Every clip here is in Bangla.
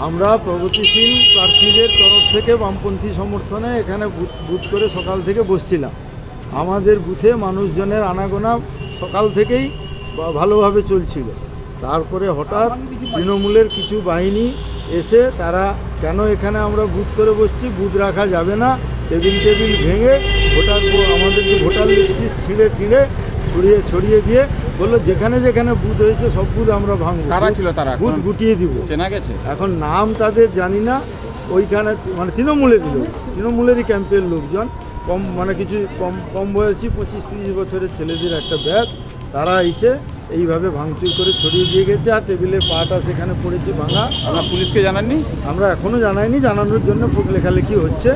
আমরা প্রগতিশীল প্রার্থীদের তরফ থেকে বামপন্থী সমর্থনে এখানে বুথ করে সকাল থেকে বসছিলাম। আমাদের বুথে মানুষজনের আনাগোনা সকাল থেকেই ভালোভাবে চলছিল। তারপরে হঠাৎ তৃণমূলের কিছু বাহিনী এসে তারা কেন এখানে আমরা বুথ করে বসছি, বুথ রাখা যাবে না, টেবিল ভেঙে আমাদের যে ভোটার লিস্টটি ছড়িয়ে দিয়ে বললো যেখানে যেখানে বুথ হয়েছে সব বুথ আমরা ভাঙবো। কারা ছিল তারা? বুথ গুটিয়ে দিব। চেনা গেছে? এখন নাম তাদের জানি না। ওইখানে মানে তৃণমূলেরই ক্যাম্পের লোকজন, কিছু কম বয়সী 25-30 বছরের ছেলেদের একটা ব্যাচ, তারা এসে এইভাবে ভাঙচুর করে ছড়িয়ে দিয়ে গেছে। আর টেবিলের পাটা সেখানে পড়েছে ভাঙা। আপনারা পুলিশকে জানাননি? আমরা এখনও জানাইনি, জানানোর জন্য লেখালেখি হচ্ছে।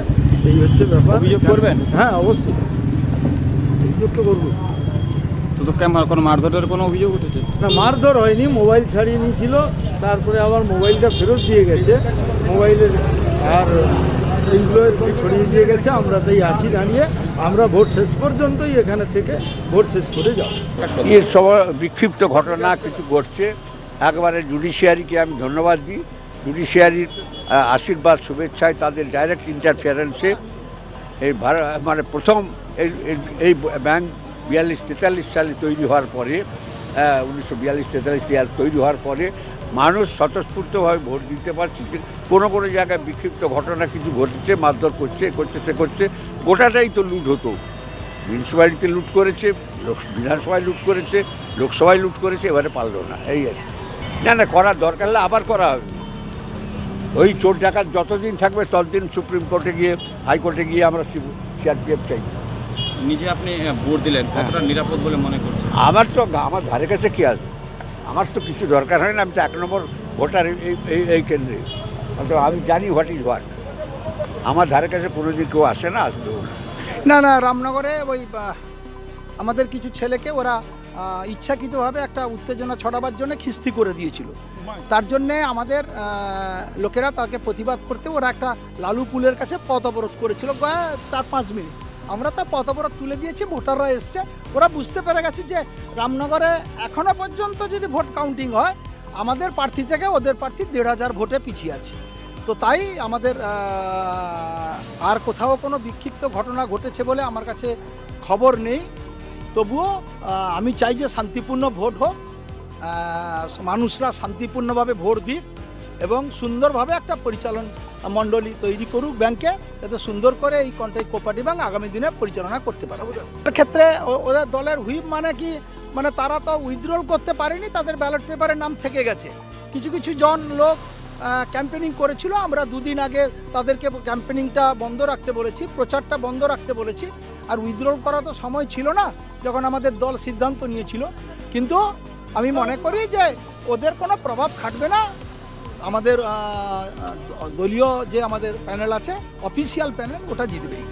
এই হচ্ছে ব্যাপার। অভিযোগ করবেন? হ্যাঁ, অবশ্যই অভিযোগ তো করবো। শুধু কোনো মারধরের কোনো অভিযোগ উঠেছে? না, মারধর হয়নি, মোবাইল ছাড়িয়ে নিয়েছিল, তারপরে আবার মোবাইলটা ফেরত দিয়ে গেছে। মোবাইলের আর এইগুলো এরকম ছড়িয়ে দিয়ে গেছে। আমরা তাই আছি দাঁড়িয়ে, আমরা ভোট শেষ পর্যন্তই এখানে থেকে ভোট শেষ করে যাব। এর সব বিক্ষিপ্ত ঘটনা কিছু ঘটছে, একবারে জুডিশিয়ারিকে আমি ধন্যবাদ দিই। জুডিশিয়ারির আশীর্বাদ শুভেচ্ছায় তাদের ডাইরেক্ট ইন্টারফিয়ারেন্সে এই প্রথম এই ব্যাংক 42-43 সালে তৈরি হওয়ার পরে 1942-43 সালে তৈরি হওয়ার পরে মানুষ স্বতঃস্ফূর্তভাবে ভোট দিতে পারছে। কোনো জায়গায় বিক্ষিপ্ত ঘটনা কিছু ঘটেছে, মারধর করছে, সে করছে। গোটাটাই তো লুট হতো। মিউনিসিপ্যালিটিতে লুট করেছে, বিধানসভায় লুট করেছে, লোকসভায় লুট করেছে, এবারে পারলো না। এই আর না করার দরকার হলে আবার করা হবে। ওই চোর ডাকাত যতদিন থাকবে ততদিন সুপ্রিম কোর্টে গিয়ে, হাইকোর্টে গিয়ে আমরা সিআরপিএফ চাই। নিজে আপনি ভোট দিলেন, কতটা নিরাপদ বলে মনে করছেন? আমার ধারে কাছে কী আসবে, আমার তো কিছু দরকার হয় না। আমি তো 1 নম্বর ভোটার এই কেন্দ্রে। আমি জানি হোয়াট ইজ হোয়াট। আমার ধারে কাছে কোনোদিন কেউ আসে না, আসবেও না। রামনগরে ওই আমাদের কিছু ছেলেকে ওরা ইচ্ছাকৃতভাবে একটা উত্তেজনা ছড়াবার জন্য খিস্তি করে দিয়েছিল। তার জন্যে আমাদের লোকেরা তাকে প্রতিবাদ করতে ওরা একটা লালু পুলের কাছে পথ অবরোধ করেছিল 4-5 মিনিট। আমরা তা পথ অবরোধ তুলে দিয়েছি, ভোটাররা এসছে। ওরা বুঝতে পেরে গেছে যে রামনগরে এখনও পর্যন্ত যদি ভোট কাউন্টিং হয় আমাদের প্রার্থী থেকে ওদের প্রার্থী 1,500 ভোটে পিছিয়ে আছে। তো তাই আমাদের আর কোথাও কোনো বিক্ষিপ্ত ঘটনা ঘটেছে বলে আমার কাছে খবর নেই। তবুও আমি চাই যে শান্তিপূর্ণ ভোট হোক, মানুষরা শান্তিপূর্ণভাবে ভোট দিক এবং সুন্দরভাবে একটা পরিচালন মণ্ডলী তৈরি করুক ব্যাংকে, যাতে সুন্দর করে এই কোঅপারেটিভ ব্যাংক আগামী দিনে পরিচালনা করতে পারে। ক্ষেত্রে ওদের দলের হুইপ মানে তারা তো উইথড্রল করতে পারেনি, তাদের ব্যালট পেপারের নাম থেকে গেছে। কিছু জন লোক ক্যাম্পেনিং করেছিল। আমরা 2 দিন আগে তাদেরকে ক্যাম্পেনিংটা বন্ধ রাখতে বলেছি, প্রচারটা বন্ধ রাখতে বলেছি। আর উইথড্রল করা তো সময় ছিল না যখন আমাদের দল সিদ্ধান্ত নিয়েছিল। কিন্তু আমি মনে করি যে ওদের কোনো প্রভাব খাটবে না। আমাদের দলীয় যে আমাদের প্যানেল আছে, অফিসিয়াল প্যানেল, ওটা জিতবেই।